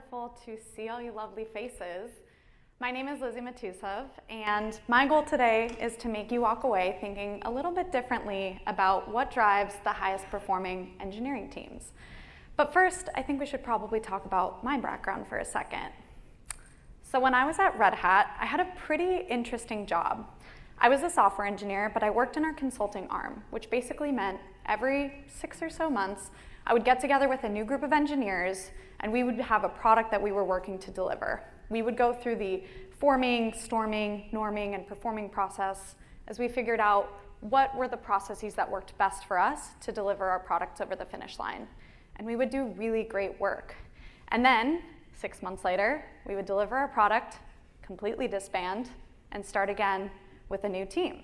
wonderful to see all you lovely faces. My name is Lizzie Matusov, and my goal today is to make you walk away thinking a little bit differently about what drives the highest performing engineering teams. But first, I think we should probably talk about my background for a second. So when I was at Red Hat, I had a pretty interesting job. I was a software engineer, but I worked in our consulting arm, which basically meant every 6 or so months, I would get together with a new group of engineers, and we would have a product that we were working to deliver. We would go through the forming, storming, norming, and performing process as we figured out what were the processes that worked best for us to deliver our products over the finish line. And we would do really great work. And then, 6 months later, we would deliver our product, completely disband, and start again with a new team.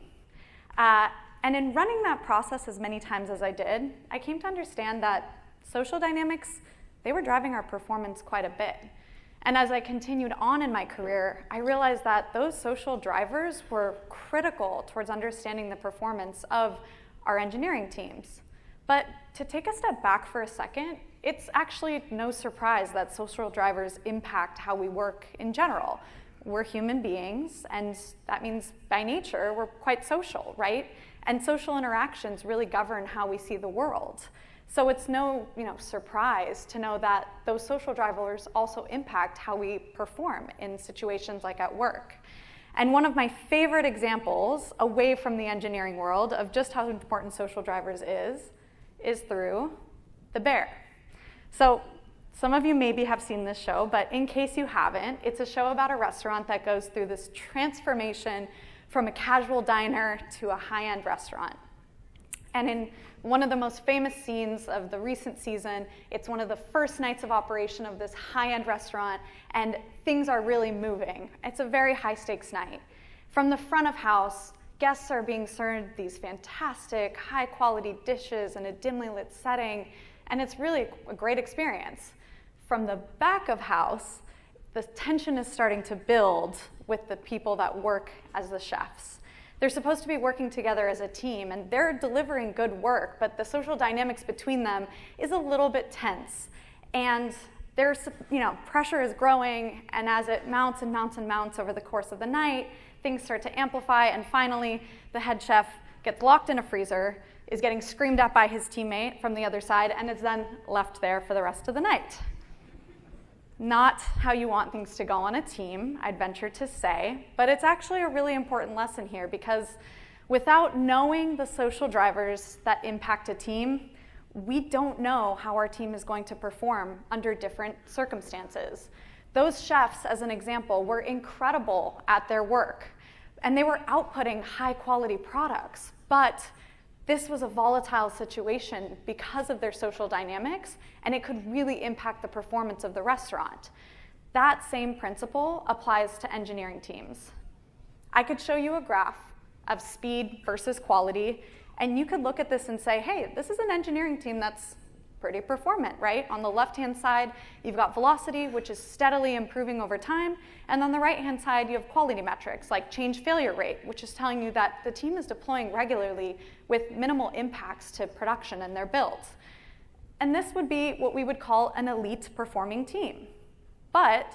And in running that process as many times as I did, I came to understand that social dynamics, they were driving our performance quite a bit. And as I continued on in my career, I realized that those social drivers were critical towards understanding the performance of our engineering teams. But to take a step back for a second, it's actually no surprise that social drivers impact how we work in general. We're human beings, and that means by nature, we're quite social, right? And social interactions really govern how we see the world. So it's no surprise to know that those social drivers also impact how we perform in situations like at work. And one of my favorite examples away from the engineering world of just how important social drivers is through the bear. So some of you maybe have seen this show, but in case you haven't, it's a show about a restaurant that goes through this transformation from a casual diner to a high-end restaurant. And in one of the most famous scenes of the recent season, it's one of the first nights of operation of this high-end restaurant, and things are really moving. It's a very high-stakes night. From the front of house, guests are being served these fantastic, high-quality dishes in a dimly lit setting, and it's really a great experience. From the back of house, the tension is starting to build with the people that work as the chefs. They're supposed to be working together as a team, and they're delivering good work, but the social dynamics between them is a little bit tense. And there's, pressure is growing, and as it mounts and mounts and mounts over the course of the night, things start to amplify, and finally, the head chef gets locked in a freezer, is getting screamed at by his teammate from the other side, and is then left there for the rest of the night. Not how you want things to go on a team, I'd venture to say, but it's actually a really important lesson here because without knowing the social drivers that impact a team, we don't know how our team is going to perform under different circumstances. Those chefs, as an example, were incredible at their work, and they were outputting high-quality products, but this was a volatile situation because of their social dynamics, and it could really impact the performance of the restaurant. That same principle applies to engineering teams. I could show you a graph of speed versus quality, and you could look at this and say, hey, this is an engineering team that's pretty performant, right? On the left-hand side, you've got velocity, which is steadily improving over time, and on the right-hand side, you have quality metrics like change failure rate, which is telling you that the team is deploying regularly with minimal impacts to production and their builds. And this would be what we would call an elite performing team. But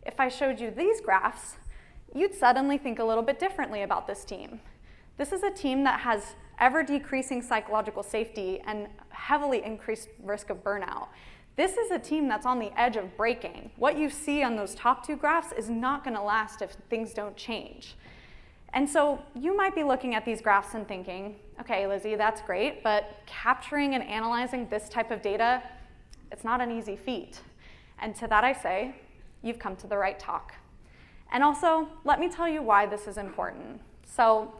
if I showed you these graphs, you'd suddenly think a little bit differently about this team. This is a team that has ever-decreasing psychological safety and heavily increased risk of burnout. This is a team that's on the edge of breaking. What you see on those top two graphs is not going to last if things don't change. And so you might be looking at these graphs and thinking, okay, Lizzie, that's great, but capturing and analyzing this type of data, it's not an easy feat. And to that I say, you've come to the right talk. And also, let me tell you why this is important. So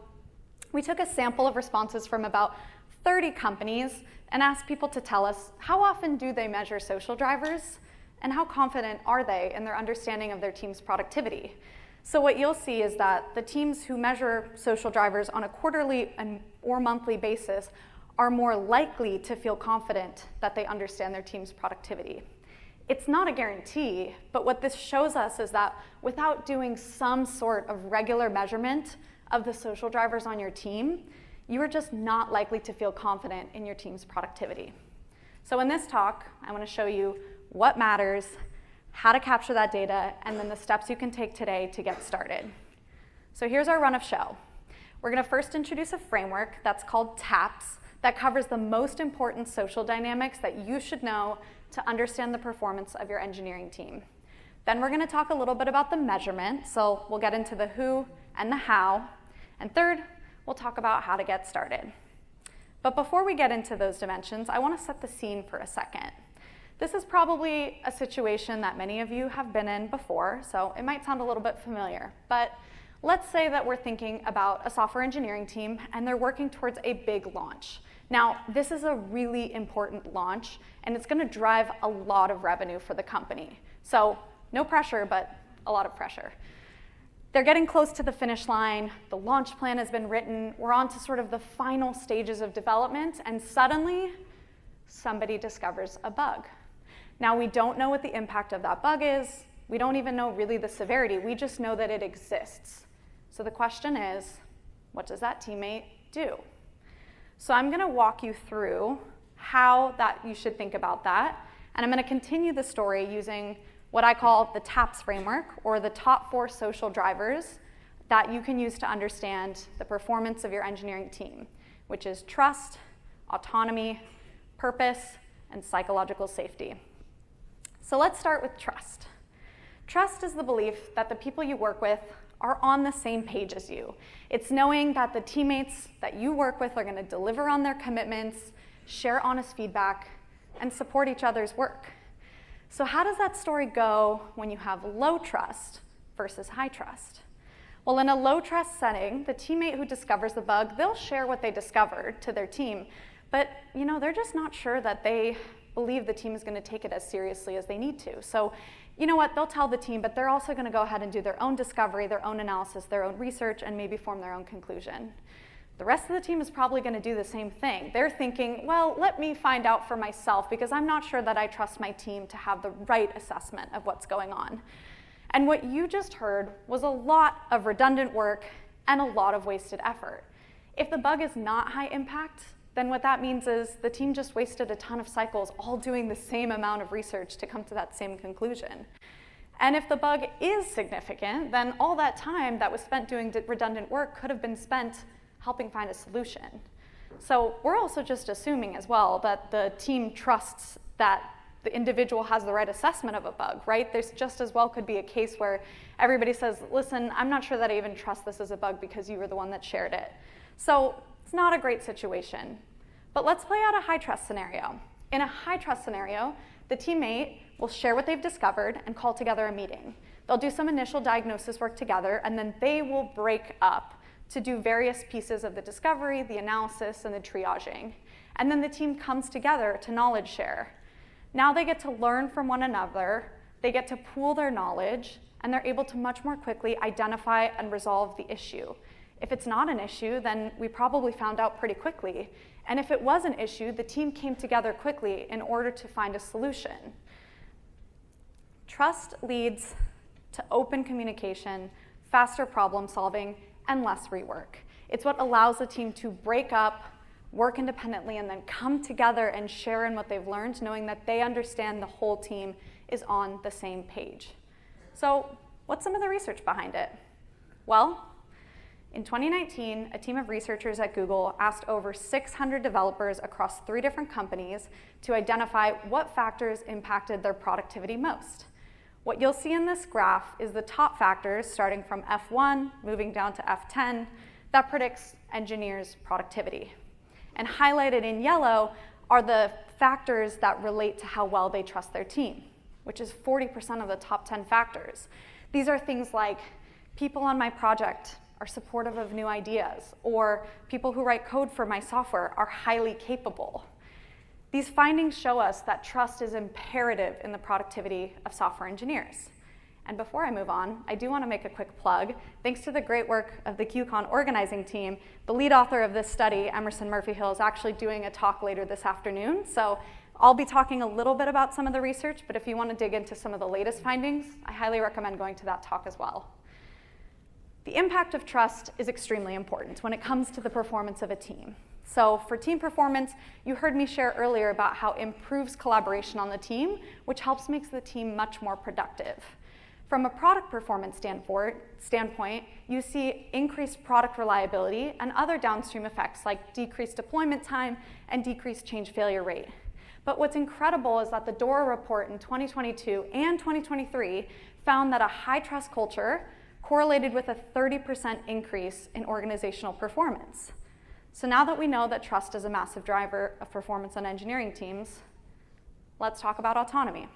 we took a sample of responses from about 30 companies and asked people to tell us how often do they measure social drivers and how confident are they in their understanding of their team's productivity. So what you'll see is that the teams who measure social drivers on a quarterly or monthly basis are more likely to feel confident that they understand their team's productivity. It's not a guarantee, but what this shows us is that without doing some sort of regular measurement of the social drivers on your team, you are just not likely to feel confident in your team's productivity. So in this talk, I want to show you what matters, how to capture that data, and then the steps you can take today to get started. So here's our run of show. We're going to first introduce a framework that's called TAPS that covers the most important social dynamics that you should know to understand the performance of your engineering team. Then we're going to talk a little bit about the measurement, so we'll get into the who and the how. And third, we'll talk about how to get started. But before we get into those dimensions, I want to set the scene for a second. This is probably a situation that many of you have been in before, so it might sound a little bit familiar. But let's say that we're thinking about a software engineering team and they're working towards a big launch. Now, this is a really important launch, and it's going to drive a lot of revenue for the company. So no pressure, but a lot of pressure. They're getting close to the finish line. The launch plan has been written. We're on to sort of the final stages of development, and suddenly somebody discovers a bug. Now, we don't know what the impact of that bug is. We don't even know really the severity. We just know that it exists. So the question is, what does that teammate do? So I'm going to walk you through how that you should think about that, and I'm going to continue the story using what I call the TAPS framework, or the top 4 social drivers that you can use to understand the performance of your engineering team, which is trust, autonomy, purpose, and psychological safety. So let's start with trust. Trust is the belief that the people you work with are on the same page as you. It's knowing that the teammates that you work with are going to deliver on their commitments, share honest feedback, and support each other's work. So how does that story go when you have low trust versus high trust? Well, in a low trust setting, the teammate who discovers the bug, they'll share what they discovered to their team, but they're just not sure that they believe the team is going to take it as seriously as they need to. So you know what, they'll tell the team, but they're also going to go ahead and do their own discovery, their own analysis, their own research, and maybe form their own conclusion. The rest of the team is probably going to do the same thing. They're thinking, well, let me find out for myself because I'm not sure that I trust my team to have the right assessment of what's going on. And what you just heard was a lot of redundant work and a lot of wasted effort. If the bug is not high impact, then what that means is the team just wasted a ton of cycles all doing the same amount of research to come to that same conclusion. And if the bug is significant, then all that time that was spent doing redundant work could have been spent helping find a solution. So we're also just assuming as well that the team trusts that the individual has the right assessment of a bug, right? There's just as well could be a case where everybody says, listen, I'm not sure that I even trust this as a bug because you were the one that shared it. So it's not a great situation. But let's play out a high trust scenario. In a high trust scenario, the teammate will share what they've discovered and call together a meeting. They'll do some initial diagnosis work together, and then they will break up to do various pieces of the discovery, the analysis, and the triaging. And then the team comes together to knowledge share. Now they get to learn from one another, they get to pool their knowledge, and they're able to much more quickly identify and resolve the issue. If it's not an issue, then we probably found out pretty quickly. And if it was an issue, the team came together quickly in order to find a solution. Trust leads to open communication, faster problem solving, and less rework. It's what allows the team to break up, work independently, and then come together and share in what they've learned, knowing that they understand the whole team is on the same page. So what's some of the research behind it? Well, in 2019, a team of researchers at Google asked over 600 developers across 3 different companies to identify what factors impacted their productivity most. What you'll see in this graph is the top factors, starting from F1, moving down to F10, that predicts engineers' productivity. And highlighted in yellow are the factors that relate to how well they trust their team, which is 40% of the top 10 factors. These are things like people on my project are supportive of new ideas, or people who write code for my software are highly capable. These findings show us that trust is imperative in the productivity of software engineers. And before I move on, I do want to make a quick plug. Thanks to the great work of the QCon organizing team, the lead author of this study, Emerson Murphy-Hill, is actually doing a talk later this afternoon. So I'll be talking a little bit about some of the research, but if you want to dig into some of the latest findings, I highly recommend going to that talk as well. The impact of trust is extremely important when it comes to the performance of a team. So for team performance, you heard me share earlier about how it improves collaboration on the team, which helps make the team much more productive. From a product performance standpoint, you see increased product reliability and other downstream effects like decreased deployment time and decreased change failure rate. But what's incredible is that the DORA report in 2022 and 2023 found that a high trust culture correlated with a 30% increase in organizational performance. So now that we know that trust is a massive driver of performance on engineering teams, let's talk about autonomy.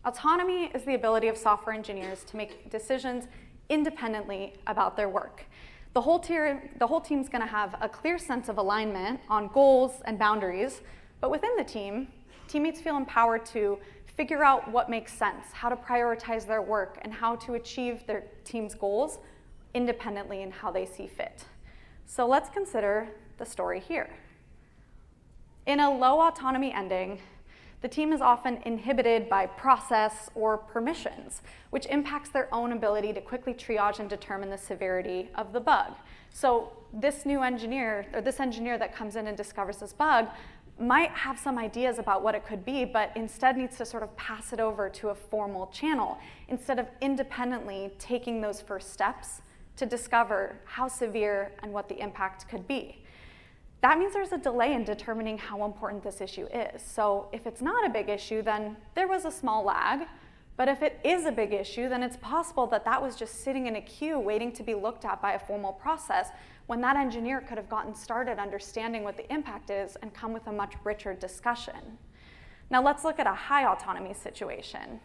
Autonomy is the ability of software engineers to make decisions independently about their work. The whole team's going to have a clear sense of alignment on goals and boundaries, but within the team, teammates feel empowered to figure out what makes sense, how to prioritize their work, and how to achieve their team's goals independently in how they see fit. So let's consider the story here. In a low autonomy ending, the team is often inhibited by process or permissions, which impacts their own ability to quickly triage and determine the severity of the bug. So this new engineer, or this engineer that comes in and discovers this bug, might have some ideas about what it could be, but instead needs to sort of pass it over to a formal channel instead of independently taking those first steps to discover how severe and what the impact could be. That means there's a delay in determining how important this issue is. So if it's not a big issue, then there was a small lag. But if it is a big issue, then it's possible that that was just sitting in a queue waiting to be looked at by a formal process when that engineer could have gotten started understanding what the impact is and come with a much richer discussion. Now let's look at a high autonomy situation.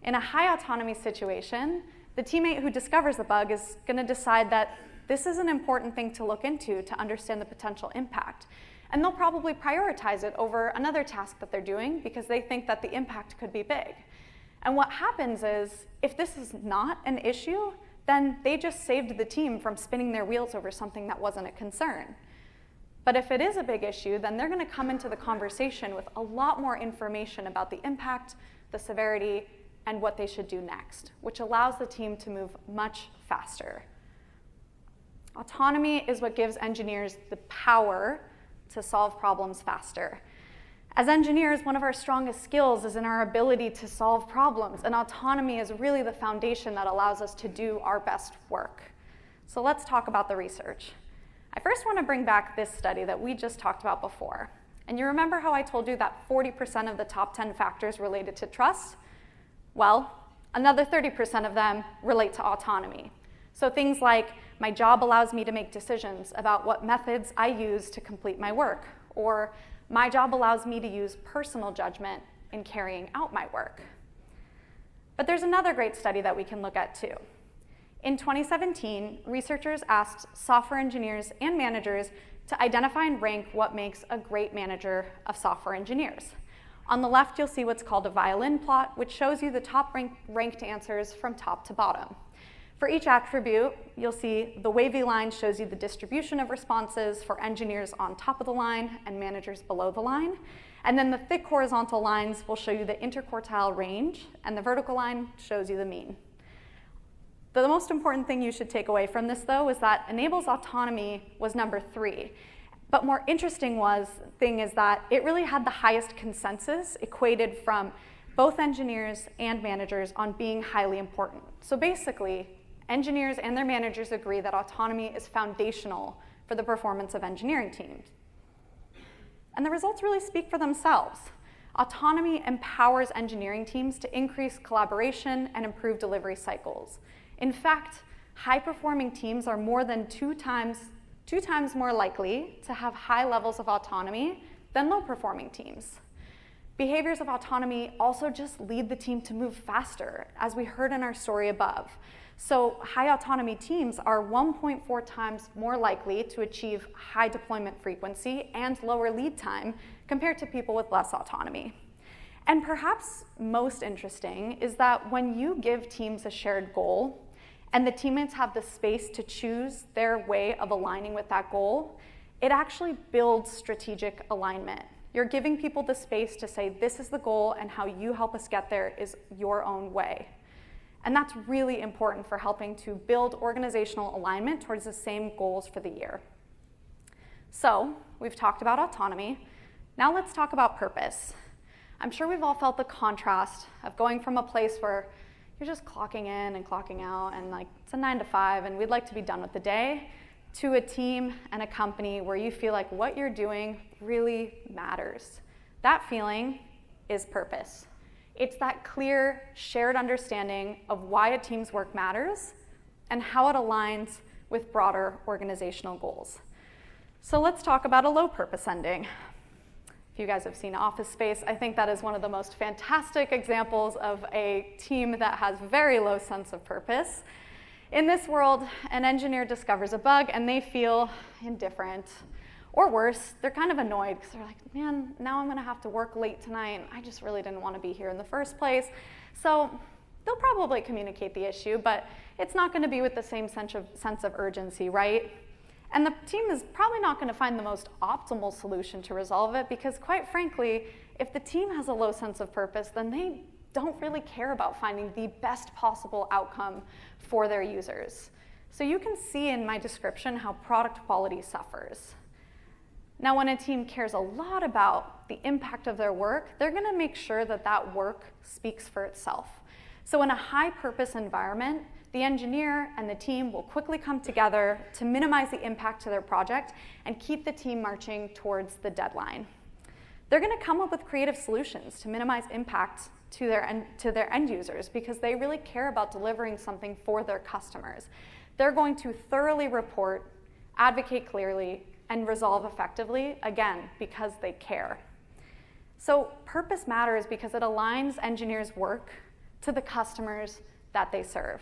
In a high autonomy situation, the teammate who discovers the bug is going to decide that this is an important thing to look into to understand the potential impact. And they'll probably prioritize it over another task that they're doing because they think that the impact could be big. And what happens is, if this is not an issue, then they just saved the team from spinning their wheels over something that wasn't a concern. But if it is a big issue, then they're going to come into the conversation with a lot more information about the impact, the severity, and what they should do next, which allows the team to move much faster. Autonomy is what gives engineers the power to solve problems faster. As engineers, one of our strongest skills is in our ability to solve problems, and autonomy is really the foundation that allows us to do our best work. So let's talk about the research. I first want to bring back this study that we just talked about before. And you remember how I told you that 40% of the top 10 factors related to trust? Well, another 30% of them relate to autonomy. So things like, my job allows me to make decisions about what methods I use to complete my work, or my job allows me to use personal judgment in carrying out my work. But there's another great study that we can look at too. In 2017, researchers asked software engineers and managers to identify and rank what makes a great manager of software engineers. On the left, you'll see what's called a violin plot, which shows you the top ranked answers from top to bottom. For each attribute, you'll see the wavy line shows you the distribution of responses for engineers on top of the line and managers below the line. And then the thick horizontal lines will show you the interquartile range, and the vertical line shows you the mean. The most important thing you should take away from this, though, is that enables autonomy was number 3. But more interesting thing is that it really had the highest consensus equated from both engineers and managers on being highly important. So basically, engineers and their managers agree that autonomy is foundational for the performance of engineering teams. And the results really speak for themselves. Autonomy empowers engineering teams to increase collaboration and improve delivery cycles. In fact, high-performing teams are more than two times more likely to have high levels of autonomy than low-performing teams. Behaviors of autonomy also just lead the team to move faster, as we heard in our story above. So high autonomy teams are 1.4 times more likely to achieve high deployment frequency and lower lead time compared to people with less autonomy. And perhaps most interesting is that when you give teams a shared goal and the teammates have the space to choose their way of aligning with that goal, it actually builds strategic alignment. You're giving people the space to say, this is the goal, and how you help us get there is your own way. And that's really important for helping to build organizational alignment towards the same goals for the year. So we've talked about autonomy. Now let's talk about purpose. I'm sure we've all felt the contrast of going from a place where you're just clocking in and clocking out and like it's a 9 to 5 and we'd like to be done with the day, to a team and a company where you feel like what you're doing really matters. That feeling is purpose. It's that clear, shared understanding of why a team's work matters and how it aligns with broader organizational goals. So let's talk about a low purpose ending. If you guys have seen Office Space, I think that is one of the most fantastic examples of a team that has very low sense of purpose. In this world, an engineer discovers a bug and they feel indifferent. Or worse, they're kind of annoyed because they're like, man, now I'm gonna have to work late tonight. I just really didn't want to be here in the first place. So they'll probably communicate the issue, but it's not gonna be with the same sense of urgency, right? And the team is probably not going to find the most optimal solution to resolve it because, quite frankly, if the team has a low sense of purpose, then they don't really care about finding the best possible outcome for their users. So you can see in my description how product quality suffers. Now, when a team cares a lot about the impact of their work, they're going to make sure that that work speaks for itself. So in a high-purpose environment, the engineer and the team will quickly come together to minimize the impact to their project and keep the team marching towards the deadline. They're going to come up with creative solutions to minimize impact to their end users because they really care about delivering something for their customers. They're going to thoroughly report, advocate clearly, and resolve effectively, again, because they care. So purpose matters because it aligns engineers' work to the customers that they serve.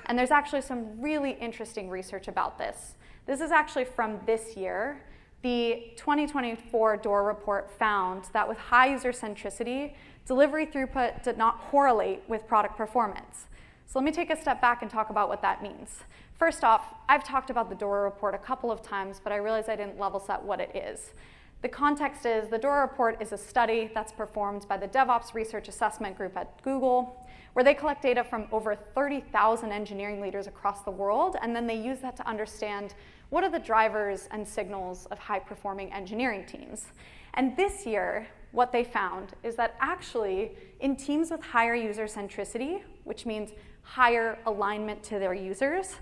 And there's actually some really interesting research about this. This is actually from this year. The 2024 DOOR report found that with high user centricity, delivery throughput did not correlate with product performance. So let me take a step back and talk about what that means. First off, I've talked about the DOOR report a couple of times, but I realized I didn't level set what it is. The context is the DOOR report is a study that's performed by the DevOps Research Assessment Group at Google, where they collect data from over 30,000 engineering leaders across the world, and then they use that to understand what are the drivers and signals of high-performing engineering teams. And this year, what they found is that actually, in teams with higher user centricity, which means higher alignment to their users,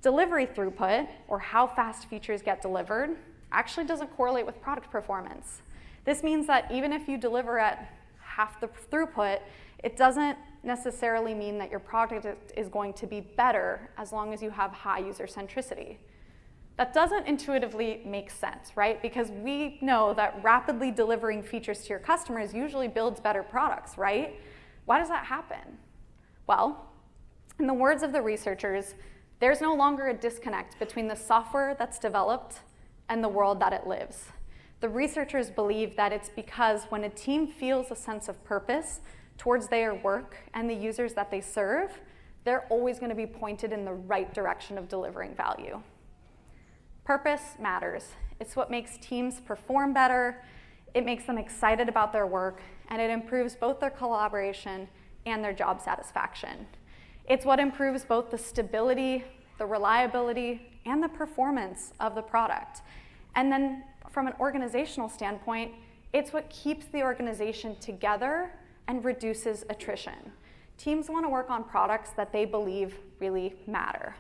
delivery throughput, or how fast features get delivered, actually doesn't correlate with product performance. This means that even if you deliver at half the throughput, it doesn't necessarily mean that your product is going to be better as long as you have high user centricity. That doesn't intuitively make sense, right? Because we know that rapidly delivering features to your customers usually builds better products, right? Why does that happen? Well, in the words of the researchers, there's no longer a disconnect between the software that's developed and the world that it lives. The researchers believe that it's because when a team feels a sense of purpose towards their work and the users that they serve, they're always going to be pointed in the right direction of delivering value. Purpose matters. It's what makes teams perform better, it makes them excited about their work, and it improves both their collaboration and their job satisfaction. It's what improves both the stability, the reliability, and the performance of the product. And then from an organizational standpoint, it's what keeps the organization together and reduces attrition. Teams want to work on products that they believe really matter.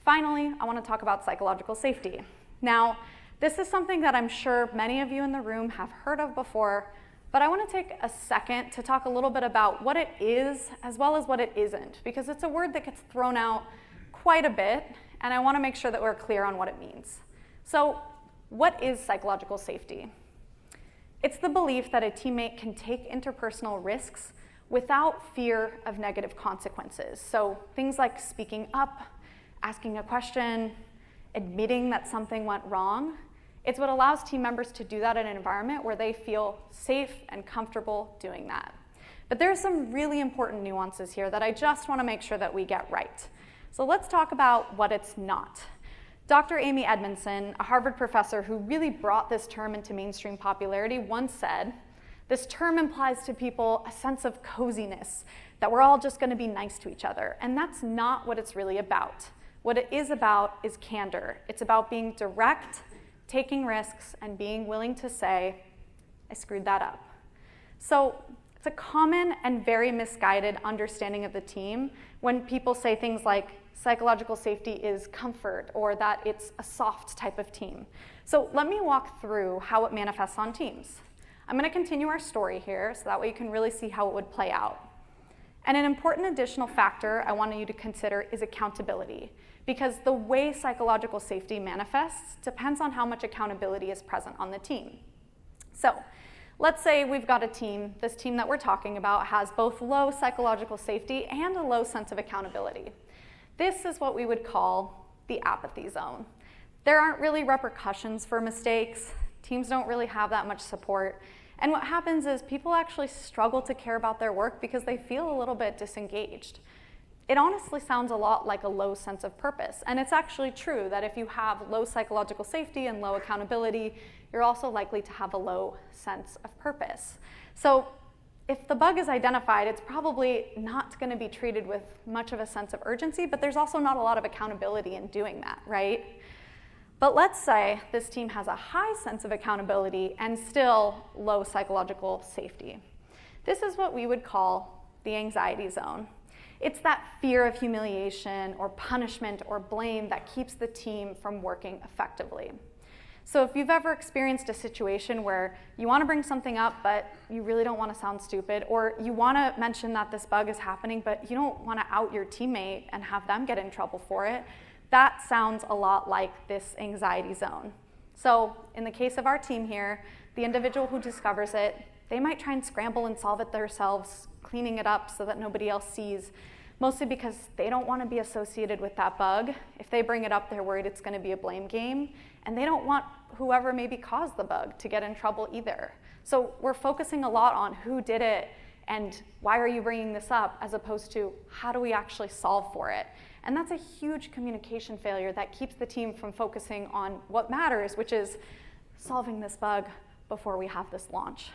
Finally, I want to talk about psychological safety. Now, this is something that I'm sure many of you in the room have heard of before, but I want to take a second to talk a little bit about what it is as well as what it isn't, because it's a word that gets thrown out quite a bit, and I want to make sure that we're clear on what it means. So, what is psychological safety? It's the belief that a teammate can take interpersonal risks without fear of negative consequences. So things like speaking up, asking a question, admitting that something went wrong. It's what allows team members to do that in an environment where they feel safe and comfortable doing that. But there are some really important nuances here that I just want to make sure that we get right. So let's talk about what it's not. Dr. Amy Edmondson, a Harvard professor who really brought this term into mainstream popularity, once said, "This term implies to people a sense of coziness, that we're all just going to be nice to each other." And that's not what it's really about. What it is about is candor. It's about being direct, taking risks and being willing to say, I screwed that up. So it's a common and very misguided understanding of the team when people say things like psychological safety is comfort or that it's a soft type of team. So let me walk through how it manifests on teams. I'm going to continue our story here so that way you can really see how it would play out. And an important additional factor I want you to consider is accountability, because the way psychological safety manifests depends on how much accountability is present on the team. So let's say we've got a team, this team that we're talking about has both low psychological safety and a low sense of accountability. This is what we would call the apathy zone. There aren't really repercussions for mistakes. Teams don't really have that much support. And what happens is people actually struggle to care about their work because they feel a little bit disengaged. It honestly sounds a lot like a low sense of purpose. And it's actually true that if you have low psychological safety and low accountability, you're also likely to have a low sense of purpose. So if the bug is identified, it's probably not going to be treated with much of a sense of urgency, but there's also not a lot of accountability in doing that, right? But let's say this team has a high sense of accountability and still low psychological safety. This is what we would call the anxiety zone. It's that fear of humiliation or punishment or blame that keeps the team from working effectively. So if you've ever experienced a situation where you want to bring something up, but you really don't want to sound stupid, or you want to mention that this bug is happening, but you don't want to out your teammate and have them get in trouble for it, that sounds a lot like this anxiety zone. So in the case of our team here, the individual who discovers it, they might try and scramble and solve it themselves, cleaning it up so that nobody else sees, mostly because they don't want to be associated with that bug. If they bring it up, they're worried it's going to be a blame game, and they don't want whoever maybe caused the bug to get in trouble either. So we're focusing a lot on who did it and why are you bringing this up, as opposed to how do we actually solve for it. And that's a huge communication failure that keeps the team from focusing on what matters, which is solving this bug before we have this launch.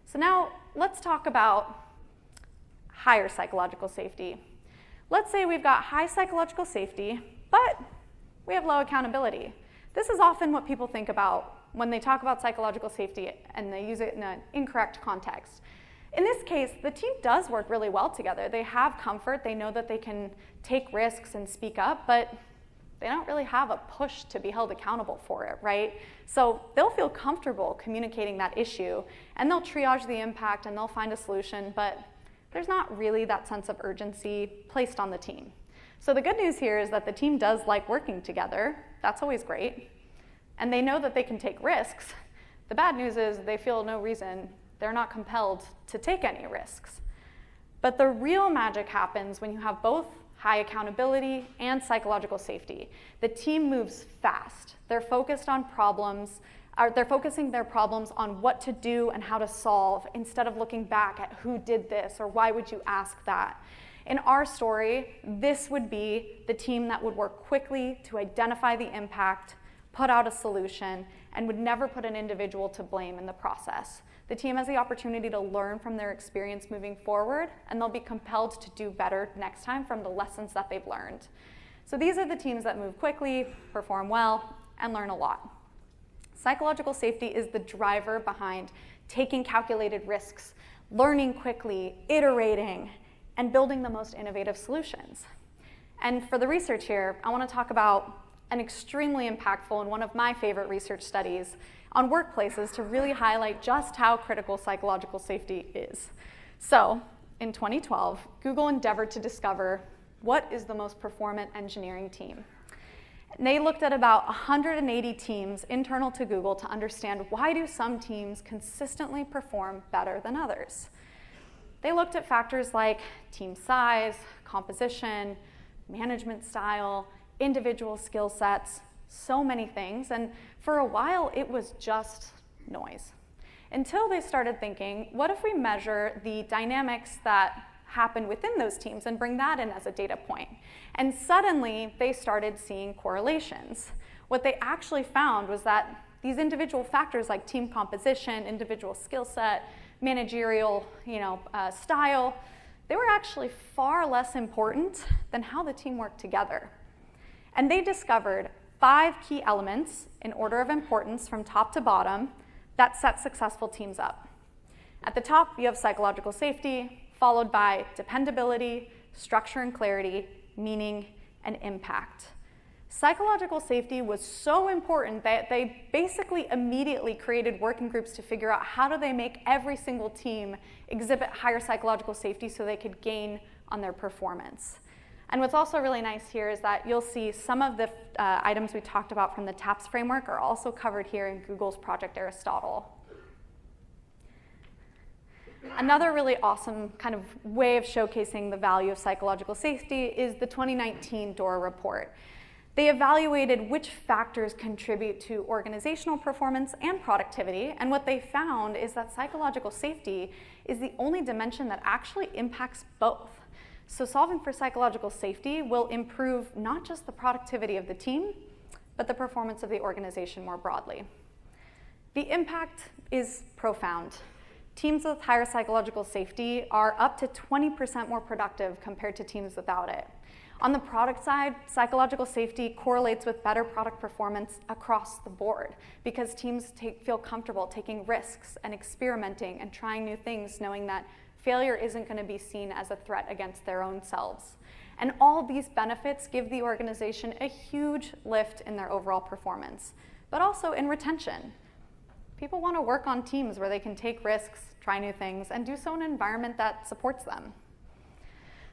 So now let's talk about higher psychological safety. Let's say we've got high psychological safety, but we have low accountability. This is often what people think about when they talk about psychological safety and they use it in an incorrect context. In this case, the team does work really well together. They have comfort, they know that they can take risks and speak up, but they don't really have a push to be held accountable for it, right? So they'll feel comfortable communicating that issue, and they'll triage the impact and they'll find a solution, but there's not really that sense of urgency placed on the team. So the good news here is that the team does like working together. That's always great. And they know that they can take risks. The bad news is they feel no reason, they're not compelled to take any risks. But the real magic happens when you have both high accountability and psychological safety. The team moves fast. They're focused on problems, they're focusing their problems on what to do and how to solve instead of looking back at who did this or why would you ask that. In our story, this would be the team that would work quickly to identify the impact, put out a solution, and would never put an individual to blame in the process. The team has the opportunity to learn from their experience moving forward, and they'll be compelled to do better next time from the lessons that they've learned. So these are the teams that move quickly, perform well, and learn a lot. Psychological safety is the driver behind taking calculated risks, learning quickly, iterating, and building the most innovative solutions. And for the research here, I want to talk about an extremely impactful and one of my favorite research studies on workplaces to really highlight just how critical psychological safety is. So, in 2012, Google endeavored to discover what is the most performant engineering team. And they looked at about 180 teams internal to Google to understand why do some teams consistently perform better than others. They looked at factors like team size, composition, management style, individual skill sets, so many things, and for a while it was just noise. Until they started thinking, what if we measure the dynamics that happen within those teams and bring that in as a data point? And suddenly they started seeing correlations. What they actually found was that these individual factors like team composition, individual skill set, managerial style, they were actually far less important than how the team worked together. And they discovered 5 key elements in order of importance from top to bottom that set successful teams up. At the top, you have psychological safety, followed by dependability, structure and clarity, meaning, and impact. Psychological safety was so important that they basically immediately created working groups to figure out how do they make every single team exhibit higher psychological safety so they could gain on their performance. And what's also really nice here is that you'll see some of the items we talked about from the TAPS framework are also covered here in Google's Project Aristotle. Another really awesome kind of way of showcasing the value of psychological safety is the 2019 DORA report. They evaluated which factors contribute to organizational performance and productivity, and what they found is that psychological safety is the only dimension that actually impacts both. So solving for psychological safety will improve not just the productivity of the team, but the performance of the organization more broadly. The impact is profound. Teams with higher psychological safety are up to 20% more productive compared to teams without it. On the product side, psychological safety correlates with better product performance across the board because teams feel comfortable taking risks and experimenting and trying new things, knowing that failure isn't going to be seen as a threat against their own selves. And all these benefits give the organization a huge lift in their overall performance, but also in retention. People want to work on teams where they can take risks, try new things, and do so in an environment that supports them.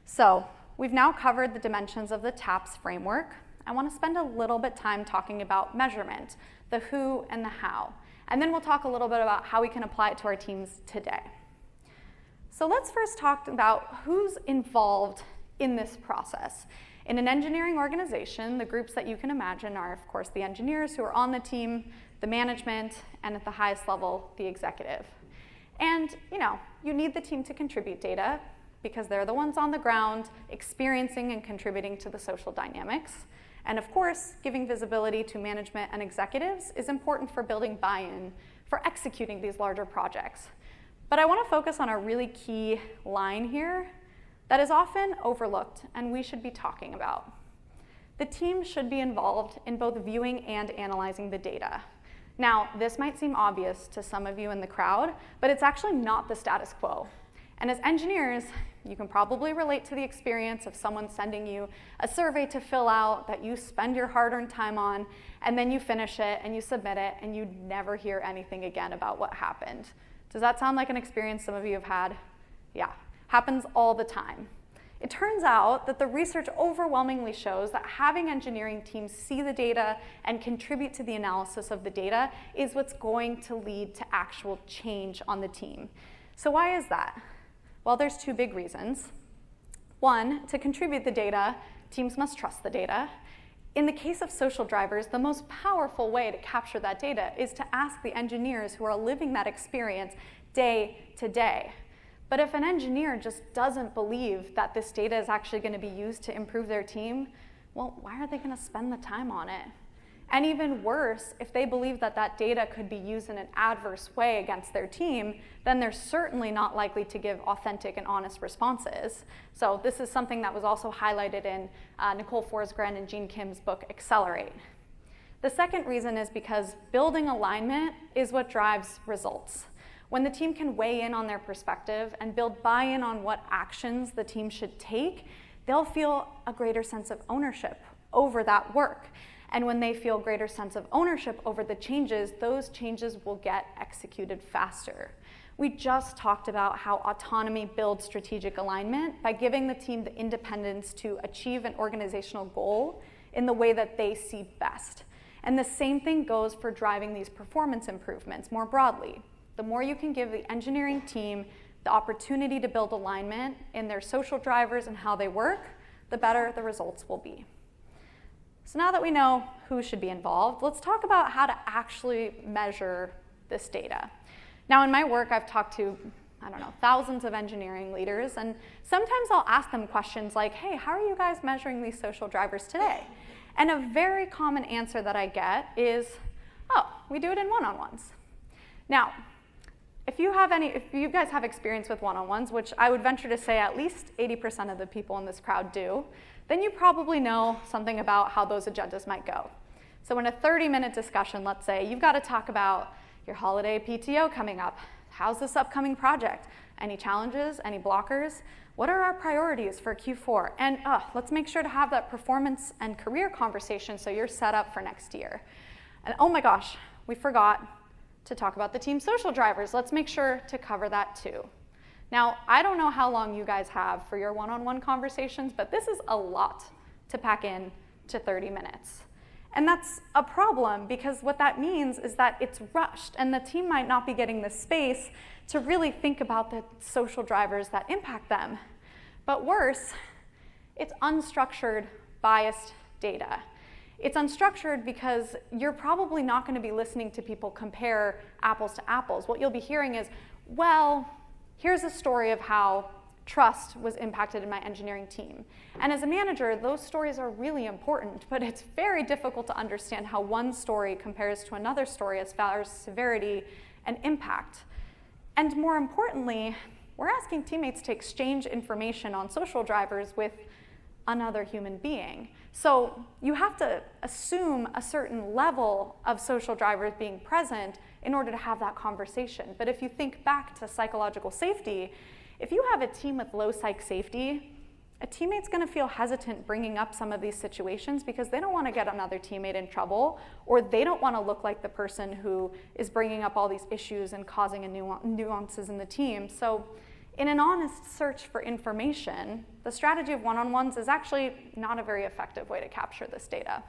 So, we've now covered the dimensions of the TAPS framework. I want to spend a little bit time talking about measurement, the who and the how. And then we'll talk a little bit about how we can apply it to our teams today. So let's first talk about who's involved in this process. In an engineering organization, the groups that you can imagine are, of course, the engineers who are on the team, the management, and at the highest level, the executive. And, you need the team to contribute data because they're the ones on the ground experiencing and contributing to the social dynamics. And of course, giving visibility to management and executives is important for building buy-in for executing these larger projects. But I want to focus on a really key line here that is often overlooked and we should be talking about. The team should be involved in both viewing and analyzing the data. Now, this might seem obvious to some of you in the crowd, but it's actually not the status quo. And as engineers, you can probably relate to the experience of someone sending you a survey to fill out that you spend your hard-earned time on, and then you finish it and you submit it, and you never hear anything again about what happened. Does that sound like an experience some of you have had? Yeah, happens all the time. It turns out that the research overwhelmingly shows that having engineering teams see the data and contribute to the analysis of the data is what's going to lead to actual change on the team. So why is that? Well, there's 2 big reasons. One, to contribute the data, teams must trust the data. In the case of social drivers, the most powerful way to capture that data is to ask the engineers who are living that experience day to day. But if an engineer just doesn't believe that this data is actually going to be used to improve their team, well, why are they going to spend the time on it? And even worse, if they believe that that data could be used in an adverse way against their team, then they're certainly not likely to give authentic and honest responses. So this is something that was also highlighted in Nicole Forsgren and Gene Kim's book, Accelerate. The second reason is because building alignment is what drives results. When the team can weigh in on their perspective and build buy-in on what actions the team should take, they'll feel a greater sense of ownership over that work. And when they feel greater sense of ownership over the changes, those changes will get executed faster. We just talked about how autonomy builds strategic alignment by giving the team the independence to achieve an organizational goal in the way that they see best. And the same thing goes for driving these performance improvements more broadly. The more you can give the engineering team the opportunity to build alignment in their social drivers and how they work, the better the results will be. So now that we know who should be involved, let's talk about how to actually measure this data. Now in my work, I've talked to, thousands of engineering leaders, and sometimes I'll ask them questions like, hey, how are you guys measuring these social drivers today? And a very common answer that I get is, oh, we do it in one-on-ones. Now, if you guys have experience with one-on-ones, which I would venture to say at least 80% of the people in this crowd do, then you probably know something about how those agendas might go. So in a 30-minute discussion, let's say, you've got to talk about your holiday PTO coming up. How's this upcoming project? Any challenges, any blockers? What are our priorities for Q4? And let's make sure to have that performance and career conversation so you're set up for next year. And oh my gosh, we forgot to talk about the team social drivers. Let's make sure to cover that too. Now, I don't know how long you guys have for your one-on-one conversations, but this is a lot to pack in to 30 minutes. And that's a problem because what that means is that it's rushed and the team might not be getting the space to really think about the social drivers that impact them. But worse, it's unstructured, biased data. It's unstructured because you're probably not going to be listening to people compare apples to apples. What you'll be hearing is, well, here's a story of how trust was impacted in my engineering team. And as a manager, those stories are really important, but it's very difficult to understand how one story compares to another story as far as severity and impact. And more importantly, we're asking teammates to exchange information on social drivers with another human being. So you have to assume a certain level of social drivers being present in order to have that conversation. But if you think back to psychological safety, if you have a team with low psych safety, a teammate's going to feel hesitant bringing up some of these situations because they don't want to get another teammate in trouble, or they don't want to look like the person who is bringing up all these issues and causing nuances in the team. So in an honest search for information, the strategy of one-on-ones is actually not a very effective way to capture this data.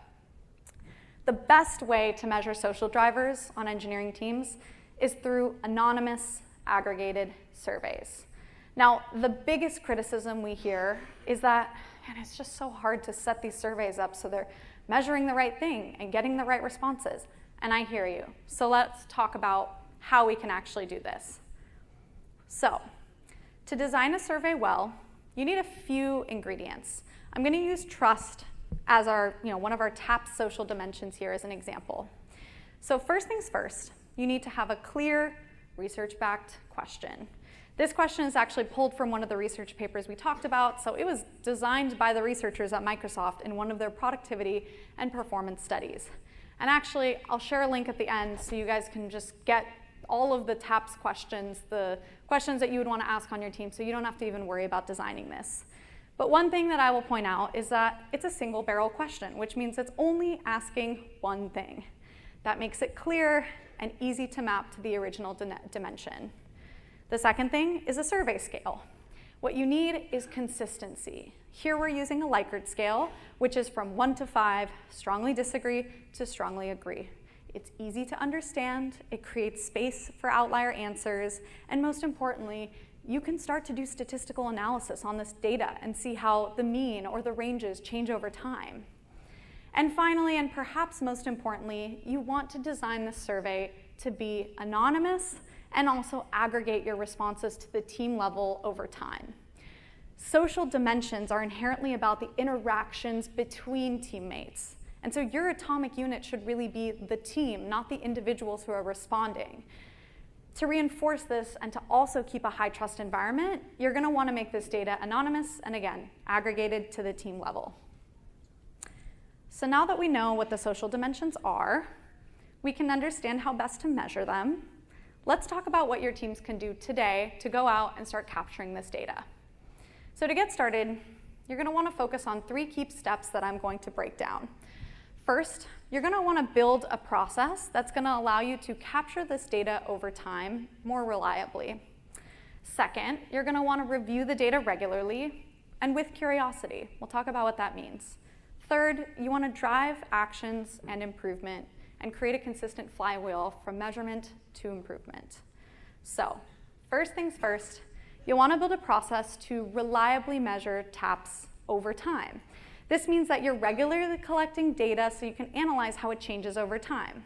The best way to measure social drivers on engineering teams is through anonymous, aggregated surveys. Now, the biggest criticism we hear is that, man, it's just so hard to set these surveys up so they're measuring the right thing and getting the right responses. And I hear you. So let's talk about how we can actually do this. So, to design a survey well, you need a few ingredients. I'm going to use trust as our, one of our TAP social dimensions here as an example. So first things first, you need to have a clear, research-backed question. This question is actually pulled from one of the research papers we talked about, so it was designed by the researchers at Microsoft in one of their productivity and performance studies. And actually, I'll share a link at the end so you guys can just get all of the TAPS questions, the questions that you would want to ask on your team, so you don't have to even worry about designing this. But one thing that I will point out is that it's a single barrel question, which means it's only asking one thing. That makes it clear and easy to map to the original dimension. The second thing is a survey scale. What you need is consistency. Here we're using a Likert scale, which is from 1 to 5, strongly disagree to strongly agree. It's easy to understand, it creates space for outlier answers, and most importantly, you can start to do statistical analysis on this data and see how the mean or the ranges change over time. And finally, and perhaps most importantly, you want to design this survey to be anonymous and also aggregate your responses to the team level over time. Social dimensions are inherently about the interactions between teammates. And so your atomic unit should really be the team, not the individuals who are responding. To reinforce this and to also keep a high trust environment, you're going to want to make this data anonymous and again, aggregated to the team level. So now that we know what the social dimensions are, we can understand how best to measure them. Let's talk about what your teams can do today to go out and start capturing this data. So to get started, you're going to want to focus on 3 key steps that I'm going to break down. First, you're going to want to build a process that's going to allow you to capture this data over time more reliably. Second, you're going to want to review the data regularly and with curiosity. We'll talk about what that means. Third, you want to drive actions and improvement and create a consistent flywheel from measurement to improvement. So, first things first, you'll want to build a process to reliably measure TAPS over time. This means that you're regularly collecting data so you can analyze how it changes over time.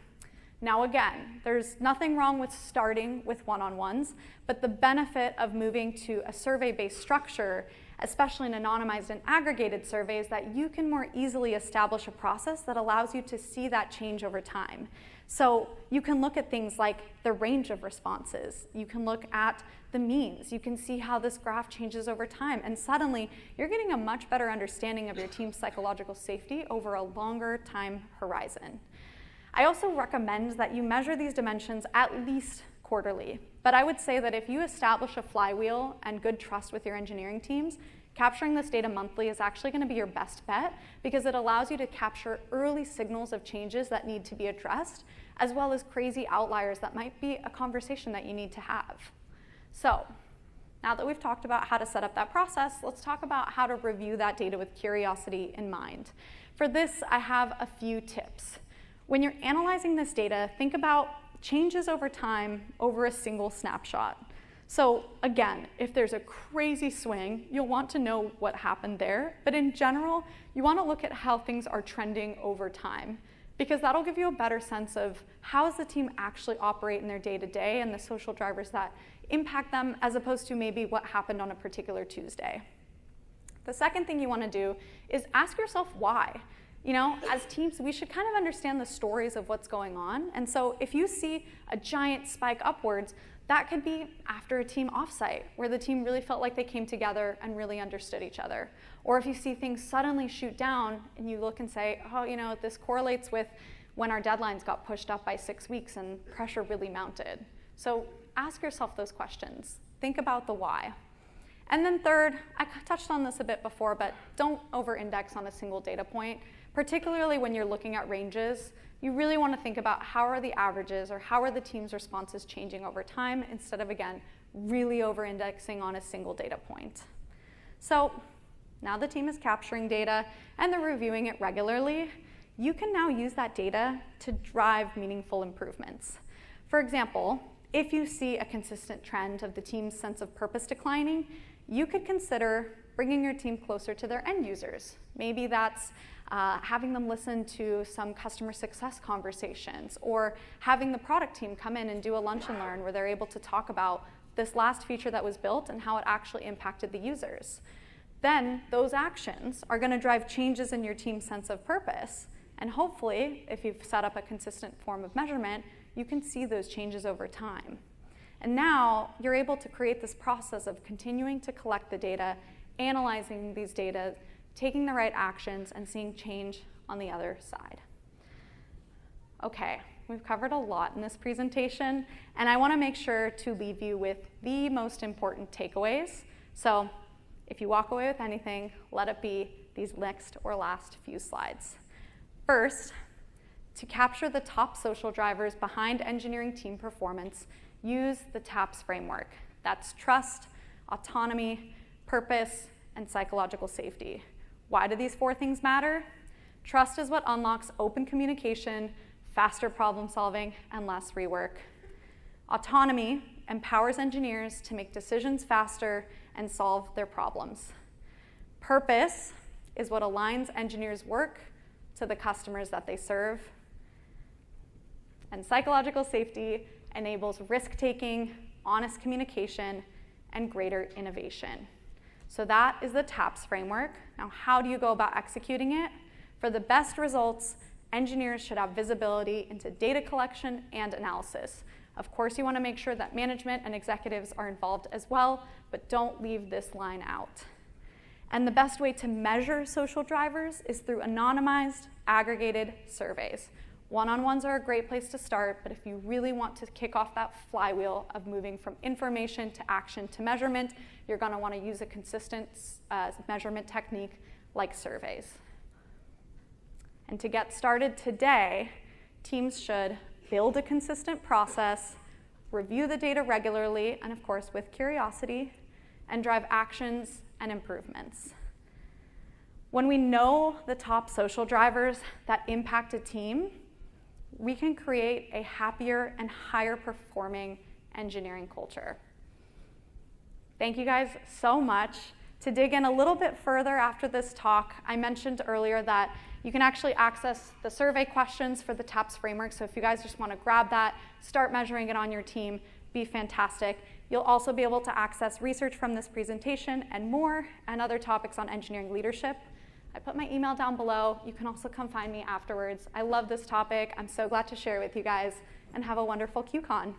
Now again, there's nothing wrong with starting with one-on-ones, but the benefit of moving to a survey-based structure, especially in anonymized and aggregated surveys, that you can more easily establish a process that allows you to see that change over time. So you can look at things like the range of responses. You can look at the means. You can see how this graph changes over time. And suddenly, you're getting a much better understanding of your team's psychological safety over a longer time horizon. I also recommend that you measure these dimensions at least quarterly. But I would say that if you establish a flywheel and good trust with your engineering teams, capturing this data monthly is actually going to be your best bet because it allows you to capture early signals of changes that need to be addressed, as well as crazy outliers that might be a conversation that you need to have. So, now that we've talked about how to set up that process, let's talk about how to review that data with curiosity in mind. For this, I have a few tips. When you're analyzing this data, think about changes over time over a single snapshot. So again, if there's a crazy swing, you'll want to know what happened there. But in general, you want to look at how things are trending over time, because that'll give you a better sense of how does the team actually operate in their day-to-day and the social drivers that impact them, as opposed to maybe what happened on a particular Tuesday. The second thing you want to do is ask yourself why. You know, as teams, we should kind of understand the stories of what's going on. And so if you see a giant spike upwards, that could be after a team offsite, where the team really felt like they came together and really understood each other. Or if you see things suddenly shoot down and you look and say, oh, you know, this correlates with when our deadlines got pushed up by 6 weeks and pressure really mounted. So ask yourself those questions. Think about the why. And then third, I touched on this a bit before, but don't over-index on a single data point. Particularly when you're looking at ranges, you really want to think about how are the averages or how are the team's responses changing over time instead of, again, really over-indexing on a single data point. So now the team is capturing data and they're reviewing it regularly. You can now use that data to drive meaningful improvements. For example, if you see a consistent trend of the team's sense of purpose declining, you could consider bringing your team closer to their end users. Maybe that's having them listen to some customer success conversations, or having the product team come in and do a lunch and learn where they're able to talk about this last feature that was built and how it actually impacted the users. Then those actions are going to drive changes in your team's sense of purpose. And hopefully, if you've set up a consistent form of measurement, you can see those changes over time. And now you're able to create this process of continuing to collect the data, analyzing these data, taking the right actions, and seeing change on the other side. Okay, we've covered a lot in this presentation, and I want to make sure to leave you with the most important takeaways. So if you walk away with anything, let it be these next or last few slides. First, to capture the top social drivers behind engineering team performance, use the TAPS framework. That's trust, autonomy, purpose, and psychological safety. Why do these 4 things matter? Trust is what unlocks open communication, faster problem solving, and less rework. Autonomy empowers engineers to make decisions faster and solve their problems. Purpose is what aligns engineers' work to the customers that they serve. And psychological safety enables risk-taking, honest communication, and greater innovation. So that is the TAPS framework. Now, how do you go about executing it? For the best results, engineers should have visibility into data collection and analysis. Of course, you want to make sure that management and executives are involved as well, but don't leave this line out. And the best way to measure social drivers is through anonymized, aggregated surveys. One-on-ones are a great place to start, but if you really want to kick off that flywheel of moving from information to action to measurement, you're going to want to use a consistent measurement technique like surveys. And to get started today, teams should build a consistent process, review the data regularly, and of course with curiosity, and drive actions and improvements. When we know the top social drivers that impact a team, we can create a happier and higher performing engineering culture. Thank you guys so much. To dig in a little bit further after this talk, I mentioned earlier that you can actually access the survey questions for the TAPS framework. So if you guys just want to grab that, start measuring it on your team, be fantastic. You'll also be able to access research from this presentation and more, and other topics on engineering leadership. I put my email down below. You can also come find me afterwards. I love this topic. I'm so glad to share it with you guys, and have a wonderful QCon.